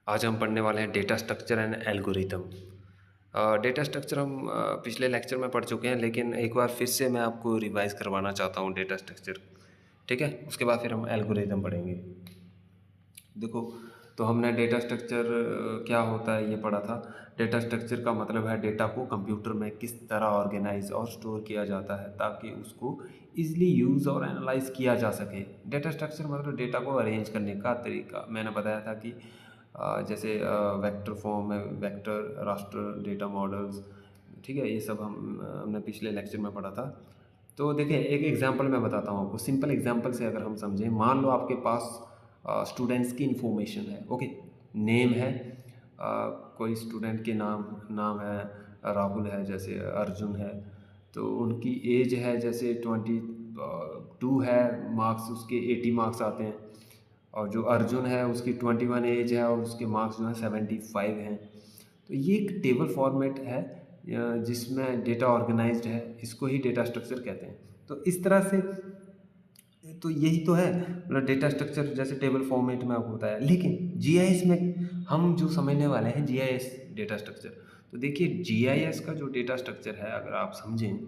आज हम पढ़ने वाले हैं data structure and algorithm. Data structure हम पिछले लेक्चर में पढ़ चुके हैं, लेकिन एक बार फिर से मैं आपको रिवाइज करवाना चाहता हूँ डेटा स्ट्रक्चर। ठीक है, उसके बाद फिर हम एल्गोरिथम पढ़ेंगे। देखो, तो हमने डेटा स्ट्रक्चर क्या होता है ये पढ़ा था। डेटा स्ट्रक्चर का मतलब है डेटा को कंप्यूटर में किस तरह ऑर्गेनाइज और स्टोर किया जाता है ताकि उसको इजीली यूज़ और एनालाइज किया जा सके। डेटा स्ट्रक्चर मतलब डेटा को अरेंज करने का तरीका। मैंने बताया था कि जैसे वेक्टर फॉर्म में वेक्टर, रास्टर, डेटा मॉडल्स, ठीक है, ये सब हमने पिछले लेक्चर में पढ़ा था। तो देखिए, एक एग्जांपल मैं बताता हूँ आपको। सिंपल एग्जांपल से अगर हम समझें, मान लो आपके पास स्टूडेंट्स की इन्फॉर्मेशन है। ओके, नेम है, कोई स्टूडेंट के नाम नाम है राहुल है, जैसे अर्जुन है, तो उनकी एज है जैसे 22 है, मार्क्स उसके 80 मार्क्स आते हैं। और जो अर्जुन है उसकी 21 एज है और उसके मार्क्स जो है 75 हैं। तो ये एक टेबल फॉर्मेट है जिसमें डेटा ऑर्गेनाइज्ड है, इसको ही डेटा स्ट्रक्चर कहते हैं। तो इस तरह से, तो यही तो है, मतलब डेटा स्ट्रक्चर जैसे टेबल फॉर्मेट में आपको बताया। लेकिन जीआईएस में हम जो समझने वाले हैं जीआईएस डेटा स्ट्रक्चर। तो देखिए, जीआईएस का जो डेटा स्ट्रक्चर है अगर आप समझें,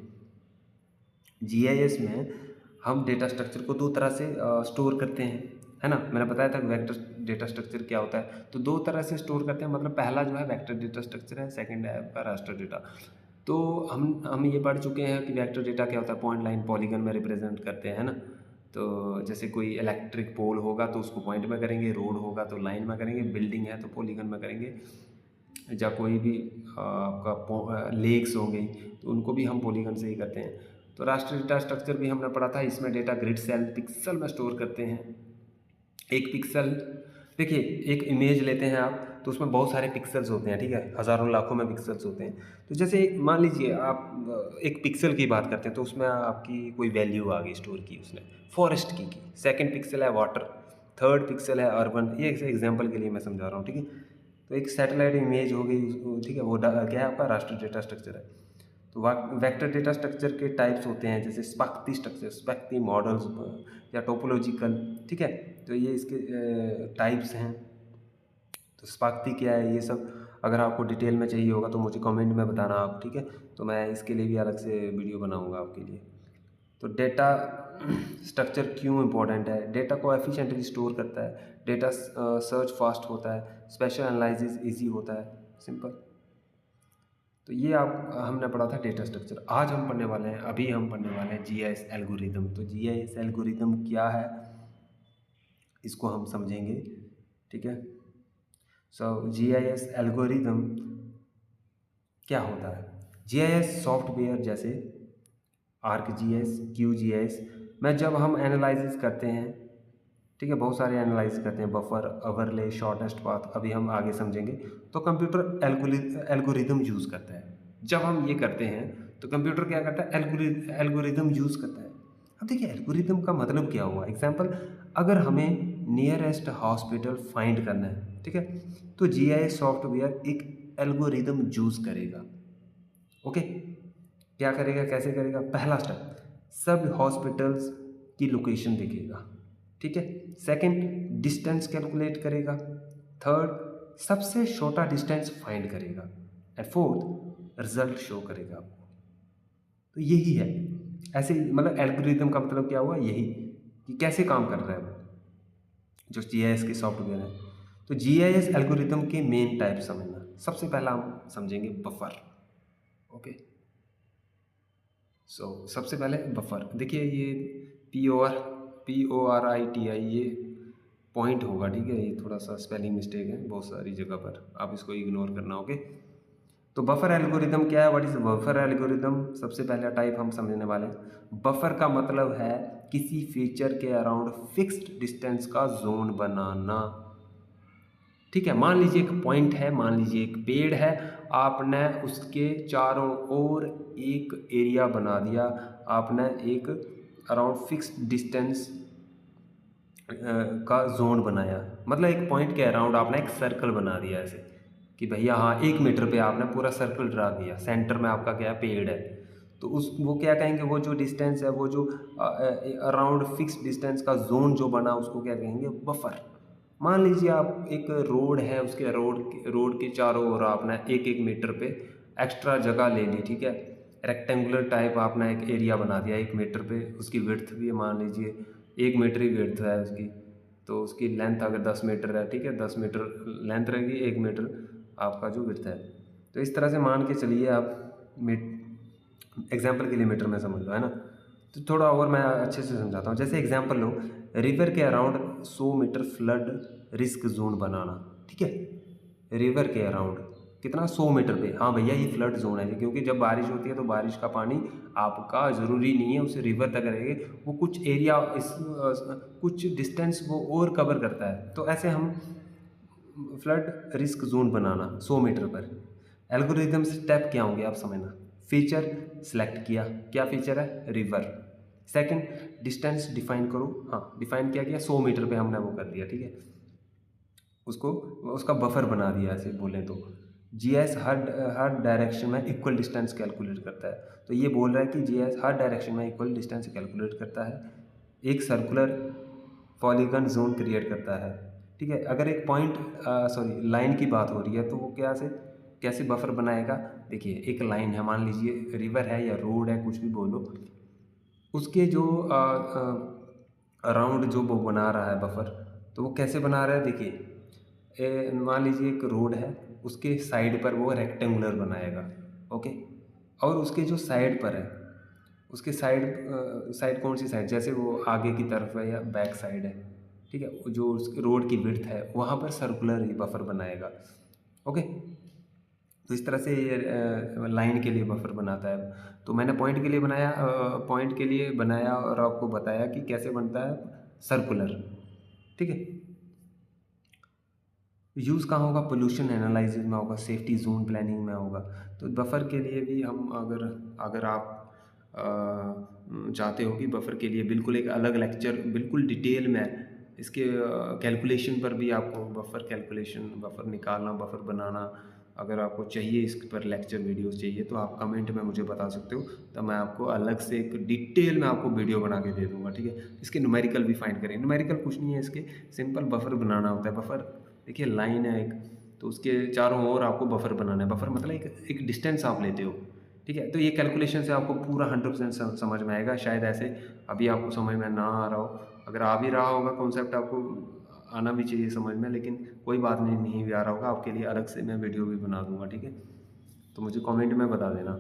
जीआईएस में हम डेटा स्ट्रक्चर को दो तरह से स्टोर करते हैं, है ना। मैंने बताया था वेक्टर डेटा स्ट्रक्चर क्या होता है। तो दो तरह से स्टोर करते हैं, मतलब पहला जो है वेक्टर डेटा स्ट्रक्चर है, सेकंड है आपका रास्टर डेटा। तो हम ये पढ़ चुके हैं कि वेक्टर डेटा क्या होता है, पॉइंट लाइन पॉलीगन में रिप्रेजेंट करते हैं, है ना। तो जैसे कोई इलेक्ट्रिक पोल होगा तो उसको पॉइंट में करेंगे, रोड होगा तो लाइन में करेंगे, बिल्डिंग है तो पॉलीगन में करेंगे, या कोई भी आपका लेक्स हो गई तो उनको भी हम पॉलीगन से ही करते हैं। तो रास्टर डेटा स्ट्रक्चर भी हमने पढ़ा था, इसमें डेटा ग्रिड सेल पिक्सल में स्टोर करते हैं। एक पिक्सल, देखिए, एक इमेज लेते हैं आप तो उसमें बहुत सारे पिक्सल्स होते हैं, ठीक है, हज़ारों लाखों में पिक्सल्स होते हैं। तो जैसे मान लीजिए आप एक पिक्सल की बात करते हैं तो उसमें आपकी कोई वैल्यू आ गई स्टोर की उसने, फॉरेस्ट की। सेकंड पिक्सल है वाटर, थर्ड पिक्सल है अर्बन। ये एग्जांपल के लिए मैं समझा रहा हूँ, ठीक है। तो एक सैटेलाइट इमेज हो गई, ठीक है, वो क्या है आपका रास्टर डेटा स्ट्रक्चर है। तो वेक्टर डेटा स्ट्रक्चर के टाइप्स होते हैं, जैसे स्पाक्ती स्ट्रक्चर, स्पाक्ती मॉडल्स या टोपोलॉजिकल, ठीक है। तो ये इसके टाइप्स हैं। तो स्पाक्ती क्या है, ये सब अगर आपको डिटेल में चाहिए होगा तो मुझे कमेंट में बताना आप, ठीक है। तो मैं इसके लिए भी अलग से वीडियो बनाऊंगा आपके लिए। तो डेटा स्ट्रक्चर क्यों इम्पोर्टेंट है? डेटा को एफिशिएंटली स्टोर करता है, डेटा सर्च फास्ट होता है, स्पेशल एनालिसिस इजी होता है, सिंपल। तो ये आप हमने पढ़ा था डेटा स्ट्रक्चर। आज हम पढ़ने वाले हैं, अभी हम पढ़ने वाले हैं जीआईएस एल्गोरिदम। तो जीआईएस एल्गोरिदम क्या है इसको हम समझेंगे, ठीक है। सो जीआईएस एल्गोरिदम क्या होता है? जीआईएस सॉफ्टवेयर जैसे आर्कजीएस, क्यूजीएस में जब हम एनालिसिस करते हैं, ठीक है, बहुत सारे एनालाइज करते हैं, बफर, ओवरले, शॉर्टेस्ट पाथ, अभी हम आगे समझेंगे। तो कंप्यूटर एल्गोरिदम यूज़ करता है। जब हम ये करते हैं तो कंप्यूटर क्या करता है, एल्गोरिदम यूज़ करता है। अब देखिए, एल्गोरिदम का मतलब क्या हुआ। एग्जांपल, अगर हमें नियरेस्ट हॉस्पिटल फाइंड करना है, ठीक है, तो जीआईएस सॉफ्टवेयर एक एल्गोरिदम यूज़ करेगा। ओके, क्या करेगा, कैसे करेगा? पहला स्टेप, सब हॉस्पिटल्स की लोकेशन देखेगा, ठीक है। सेकंड, डिस्टेंस कैलकुलेट करेगा। थर्ड, सबसे छोटा डिस्टेंस फाइंड करेगा। एंड फोर्थ, रिजल्ट शो करेगा आपको। तो यही है, ऐसे मतलब एल्गोरिथम का मतलब क्या हुआ, यही कि कैसे काम कर रहा है वो जो जीआईएस के सॉफ्टवेयर है। तो जीआईएस एल्गोरिथम के मेन टाइप समझना। सबसे पहला हम समझेंगे बफर। ओके, सबसे पहले बफर। देखिए, ये PORITI, ये पॉइंट होगा, ठीक है। ये थोड़ा सा स्पेलिंग मिस्टेक है बहुत सारी जगह पर, आप इसको इग्नोर करना। ओके, तो बफर एल्गोरिदम क्या है, व्हाट इज बफर एल्गोरिदम? सबसे पहला टाइप हम समझने वाले हैं। बफर का मतलब है किसी फीचर के अराउंड फिक्स्ड डिस्टेंस का जोन बनाना, ठीक है। मान लीजिए एक पॉइंट है, मान लीजिए एक पेड़ है, आपने उसके चारों ओर एक एरिया बना दिया, आपने एक अराउंड फिक्स्ड डिस्टेंस का जोन बनाया। मतलब एक पॉइंट के अराउंड आपने एक सर्कल बना दिया, ऐसे कि भैया हाँ 1 मीटर पे आपने पूरा सर्कल ड्रा किया, सेंटर में आपका क्या पेड़ है। तो उस वो क्या कहेंगे, वो जो डिस्टेंस है, वो जो अराउंड फिक्स डिस्टेंस का जोन जो बना उसको क्या कहेंगे, बफर। मान लीजिए आप एक रोड है, उसके रोड के चारों ओर आपने 1-1 मीटर पे एक्स्ट्रा जगह ले ली, ठीक है। रेक्टेंगुलर टाइप आपने एक एरिया बना दिया 1 मीटर पे, उसकी विड्थ भी मान लीजिए 1 मीटर ही विड्थ है उसकी, तो उसकी लेंथ अगर 10 मीटर है, ठीक है, 10 मीटर लेंथ रहेगी, 1 मीटर आपका जो विड्थ है। तो इस तरह से मान के चलिए आप, एग्जाम्पल के लिए मीटर में समझ लो, है ना। तो थोड़ा और मैं अच्छे से समझाता हूँ। जैसे एग्जाम्पल लो, रिवर के around 100 metre flood risk zone बनाना, ठीक है। रिवर के अराउंड कितना, 100 मीटर पे, हाँ भैया ये फ्लड जोन है, क्योंकि जब बारिश होती है तो बारिश का पानी आपका ज़रूरी नहीं है उसे रिवर तक रहेगी, वो कुछ एरिया कुछ डिस्टेंस वो और कवर करता है। तो ऐसे हम फ्लड रिस्क जोन बनाना 100 मीटर पर। एल्गोरिदम स्टेप क्या होंगे आप समझना। फीचर सेलेक्ट किया, क्या फीचर है, रिवर। सेकंड, डिस्टेंस डिफाइन करो, हाँ डिफाइन क्या किया, 100 मीटर पे हमने वो कर दिया, ठीक है। उसको उसका बफर बना दिया ऐसे बोलें तो। जीएस हर डायरेक्शन में इक्वल डिस्टेंस कैलकुलेट करता है। तो ये बोल रहा है कि जीएस हर डायरेक्शन में इक्वल डिस्टेंस कैलकुलेट करता है, एक सर्कुलर पॉलीगन जोन क्रिएट करता है, ठीक है। अगर एक पॉइंट सॉरी लाइन की बात हो रही है तो वो कैसे बफर बनाएगा। देखिए एक लाइन है, मान लीजिए रिवर है या रोड है, कुछ भी बोलो, उसके जो अराउंड जो वो बना रहा है बफर, तो वो कैसे बना रहा है, देखिए मान लीजिए एक रोड है, उसके साइड पर वो रेक्टेंगुलर बनाएगा, ओके। और उसके जो साइड पर है, उसके साइड कौन सी साइड, जैसे वो आगे की तरफ है या बैक साइड है, ठीक है, जो उसके रोड की विड्थ है वहाँ पर सर्कुलर ही बफर बनाएगा, ओके। तो इस तरह से ये लाइन के लिए बफर बनाता है। तो मैंने पॉइंट के लिए बनाया और आपको बताया कि कैसे बनता है सर्कुलर, ठीक है। यूज़ कहाँ होगा, पोल्यूशन एनालिसिस में होगा, सेफ्टी जोन प्लानिंग में होगा। तो बफर के लिए भी हम अगर अगर आप चाहते हो कि बफर के लिए बिल्कुल एक अलग लेक्चर बिल्कुल डिटेल में इसके कैलकुलेशन पर भी आपको बफर निकालना, बफर बनाना, अगर आपको चाहिए इस पर लेक्चर वीडियोस चाहिए तो आप कमेंट में मुझे बता सकते हो, तो मैं आपको अलग से एक डिटेल में आपको वीडियो बना के दे दूँगा, ठीक है। इसके न्यूमेरिकल भी फाइंड करें, न्यूमेरिकल कुछ नहीं है, इसके सिंपल बफर बनाना होता है। बफर देखिए लाइन है एक, तो उसके चारों ओर आपको बफर बनाना है। बफर मतलब एक डिस्टेंस आप लेते हो, ठीक है। तो ये कैलकुलेशन से आपको पूरा 100% समझ में आएगा। शायद ऐसे अभी आपको समझ में ना आ रहा हो, अगर आ भी रहा होगा कॉन्सेप्ट आपको आना भी चाहिए समझ में, लेकिन कोई बात नहीं भी आ रहा होगा, आपके लिए अलग से मैं वीडियो भी बना दूंगा, ठीक है। तो मुझे कमेंट में बता देना।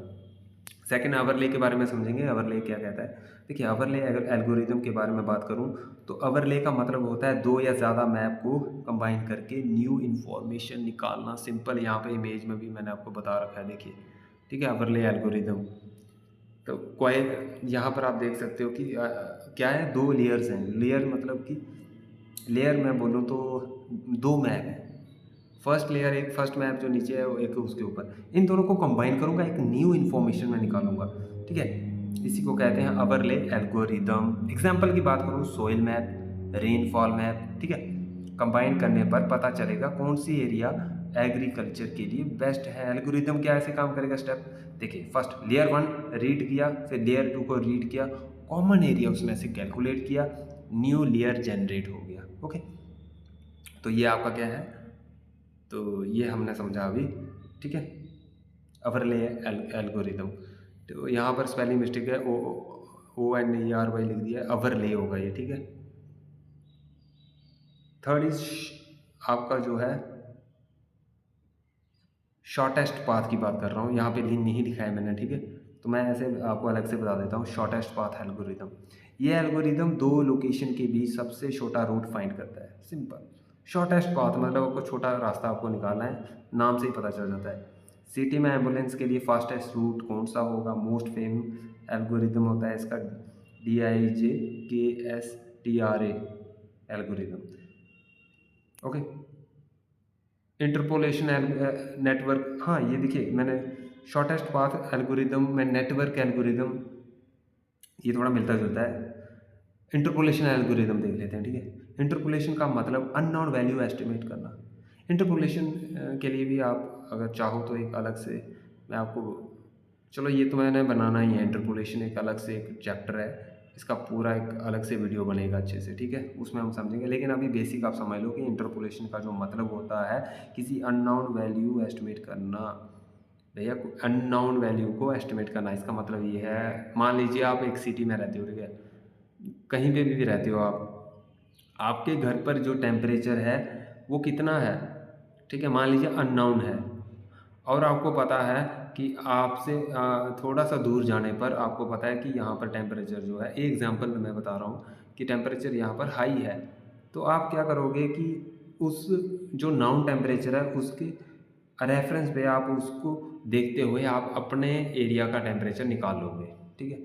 सेकंड, ओवरले के बारे में समझेंगे। ओवरले क्या कहता है, देखिए ओवरले अगर एल्गोरिदम के बारे में बात करूं तो ओवरले का मतलब होता है दो या ज़्यादा मैप को कंबाइन करके न्यू इन्फॉर्मेशन निकालना। सिंपल यहाँ पे इमेज में भी मैंने आपको बता रखा है, देखिए, ठीक है। ओवरले एल्गोरिदम तो कोई यहाँ पर आप देख सकते हो कि क्या है, दो लेयर्स हैं। लेयर मतलब कि लेयर मैं बोलूँ तो दो मैप हैं। फर्स्ट मैप जो नीचे है वो एक उसके ऊपर, इन दोनों को कंबाइन करूँगा, एक न्यू इन्फॉर्मेशन में निकालूंगा, ठीक है। इसी को कहते हैं ओवरले एल्गोरिदम। एग्जाम्पल की बात करूँ, सोइल मैप, रेनफॉल मैप, ठीक है। कंबाइन करने पर पता चलेगा कौन सी एरिया एग्रीकल्चर के लिए बेस्ट है। एल्गोरिदम क्या ऐसे काम करेगा, स्टेप देखिए। फर्स्ट लेयर 1 रीड किया, फिर लेयर 2 को रीड किया, कॉमन एरिया उसमें से कैलकुलेट किया, न्यू लेयर जनरेट हो गया, ओके। तो ये आपका क्या है, तो ये हमने समझा अभी, ठीक है। ओवरले एल्गोरिदम, तो यहाँ पर स्पेलिंग मिस्टेक है, ONERY लिख दिया है, ओवरले होगा ये, ठीक है। थर्ड इज आपका जो है शॉर्टेस्ट पाथ की बात कर रहा हूँ, यहाँ पे नहीं लिखा है मैंने, ठीक है। तो मैं ऐसे आपको अलग से बता देता हूँ। शॉर्टेस्ट पाथ एल्गोरिदम, ये एल्गोरिदम दो लोकेशन के बीच सबसे छोटा रूट फाइंड करता है। सिंपल, शॉर्टेस्ट पाथ मतलब आपको छोटा रास्ता आपको निकालना है, नाम से ही पता चल जाता है। सिटी में एम्बुलेंस के लिए फास्टेस्ट रूट कौन सा होगा, मोस्ट फेम एल्गोरिदम होता है इसका DIJKSTRA algorithm, okay. Interpolation network, हाँ ये देखिए मैंने शॉर्टेस्ट पाथ एल्गोरिदम में नेटवर्क एल्गोरिदम, ये थोड़ा मिलता जुलता है। इंटरपोलेशन एल्गोरिदम देख लेते हैं, ठीक है। इंटरपोलेशन का मतलब अननोन वैल्यू एस्टिमेट करना। इंटरपोलेशन के लिए भी आप अगर चाहो तो एक अलग से मैं आपको, चलो ये तो मैंने बनाना ही है, इंटरपोलेशन एक अलग से एक चैप्टर है इसका पूरा एक अलग से वीडियो बनेगा अच्छे से, ठीक है, उसमें हम समझेंगे। लेकिन अभी बेसिक आप समझ लो कि इंटरपोलेशन का जो मतलब होता है किसी अननोन वैल्यू एस्टिमेट करना। भैया अननोन वैल्यू को एस्टिमेट करना, इसका मतलब ये है, मान लीजिए आप एक सिटी में रहते हो, ठीक है, कहीं पे भी रहते हो आप, आपके घर पर जो टेम्परेचर है वो कितना है, ठीक है, मान लीजिए अननोन है, और आपको पता है कि आपसे थोड़ा सा दूर जाने पर आपको पता है कि यहाँ पर टेम्परेचर जो है, एक एग्जांपल मैं बता रहा हूँ कि टेम्परेचर यहाँ पर हाई है, तो आप क्या करोगे कि उस जो नाउन टेम्परेचर है उसके रेफरेंस पे आप उसको देखते हुए आप अपने एरिया का टेम्परेचर निकाल लोगे, ठीक है।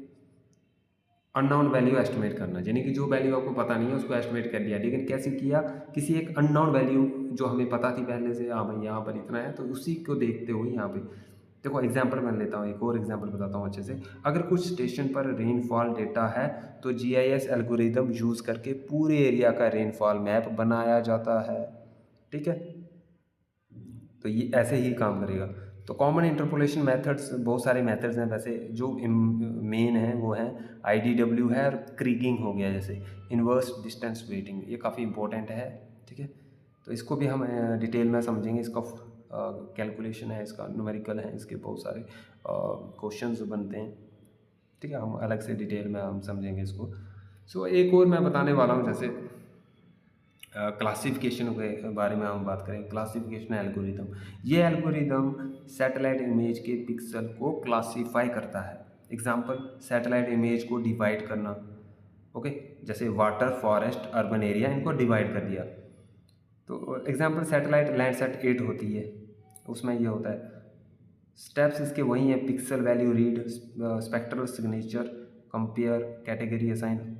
अननोन वैल्यू एस्टिमेट करना, यानी कि जो वैल्यू आपको पता नहीं है उसको एस्टिमेट कर दिया, लेकिन कैसे किया, किसी एक अननोन वैल्यू जो हमें पता थी पहले से, हाँ भाई यहाँ पर इतना है, तो उसी को देखते हुए यहाँ पे देखो एग्जांपल मैं लेता हूँ, एक और एग्जांपल बताता हूँ अच्छे से। अगर कुछ स्टेशन पर रेनफॉल डेटा है तो जीआईएस एल्गोरिदम यूज़ करके पूरे एरिया का रेनफॉल मैप बनाया जाता है, ठीक है। तो ये ऐसे ही काम करेगा। तो कॉमन इंटरपोलेशन मेथड्स, बहुत सारे मेथड्स हैं वैसे, जो मेन है वो है आईडीडब्ल्यू है और क्रीगिंग हो गया, जैसे इन्वर्स डिस्टेंस वेटिंग, ये काफ़ी इंपॉर्टेंट है, ठीक है। तो इसको भी हम डिटेल में समझेंगे, इसका कैलकुलेशन है, इसका न्यूमेरिकल है, इसके बहुत सारे क्वेश्चंस बनते हैं, ठीक है, हम अलग से डिटेल में हम समझेंगे इसको। सो एक और मैं बताने वाला हूँ, जैसे क्लासिफिकेशन के बारे में हम बात करें, क्लासिफिकेशन एल्गोरिदम। ये एल्गोरिदम सैटेलाइट इमेज के पिक्सल को क्लासीफाई करता है। एग्जांपल, सैटेलाइट इमेज को डिवाइड करना, ओके, जैसे वाटर, फॉरेस्ट, अर्बन एरिया, इनको डिवाइड कर दिया। तो एग्जांपल सैटेलाइट लैंडसैट 8 होती है, उसमें ये होता है। स्टेप्स इसके वही हैं, pixel value read, spectral signature, compare, category assign,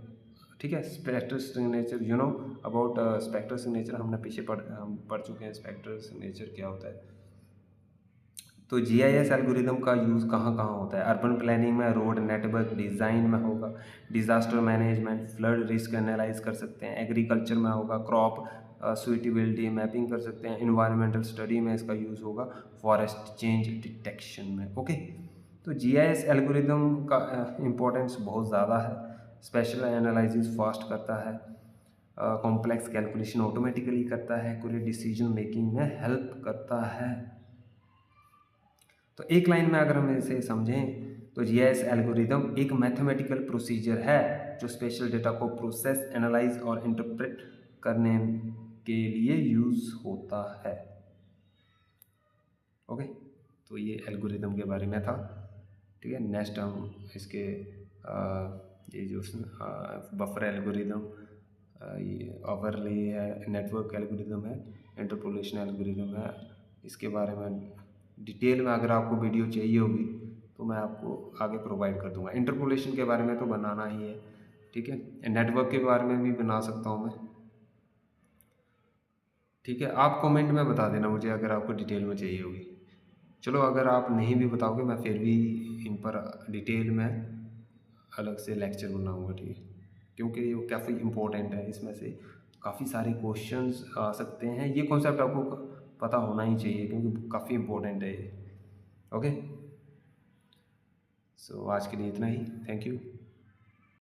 ठीक है। Spectral signature, you know about spectral signature, हमने पीछे हम पढ़ चुके हैं स्पेक्ट्रल सिग्नेचर क्या होता है। तो जीआईएस एल्गोरिदम का यूज़ कहाँ कहाँ होता है, अर्बन प्लानिंग में, रोड नेटवर्क डिज़ाइन में होगा, disaster management, flood risk analyse कर सकते हैं, एग्रीकल्चर में होगा, क्रॉप सुइटेबिलिटी मैपिंग कर सकते हैं, इन्वायरमेंटल स्टडी में इसका यूज़ होगा, फॉरेस्ट चेंज डिटेक्शन में, ओके। तो जीआईएस एल्गोरिदम का इम्पोर्टेंस बहुत ज़्यादा है। स्पेशल एनालिसिस फास्ट करता है, कॉम्प्लेक्स कैलकुलेशन ऑटोमेटिकली करता है, पूरे डिसीजन मेकिंग में हेल्प करता है। तो एक लाइन में अगर हम इसे समझें तो जीआईएस एल्गोरिदम एक मैथमेटिकल प्रोसीजर है जो स्पेशल डेटा को प्रोसेस, एनालाइज और इंटरप्रेट करने के लिए यूज़ होता है, ओके। तो ये एल्गोरिदम के बारे में था, ठीक है। नेक्स्ट हम इसके ये जो बफर एल्गोरिदम, ये ओवरले है, नेटवर्क एल्गोरिदम है, इंटरपोलेशन एल्गोरिदम है, इसके बारे में डिटेल में अगर आपको वीडियो चाहिए होगी तो मैं आपको आगे प्रोवाइड कर दूंगा। इंटरपोलेशन के बारे में तो बनाना ही है, ठीक है, नेटवर्क के बारे में भी बना सकता हूँ मैं, ठीक है। आप कमेंट में बता देना मुझे अगर आपको डिटेल में चाहिए होगी। चलो, अगर आप नहीं भी बताओगे मैं फिर भी इन पर डिटेल में अलग से लेक्चर बनाऊंगा, ठीक है, क्योंकि ये काफ़ी इम्पोर्टेंट है, इसमें से काफ़ी सारे क्वेश्चंस आ सकते हैं। ये कॉन्सेप्ट आपको पता होना ही चाहिए क्योंकि काफ़ी इम्पोर्टेंट है ये, ओके। सो आज के लिए इतना ही, थैंक यू।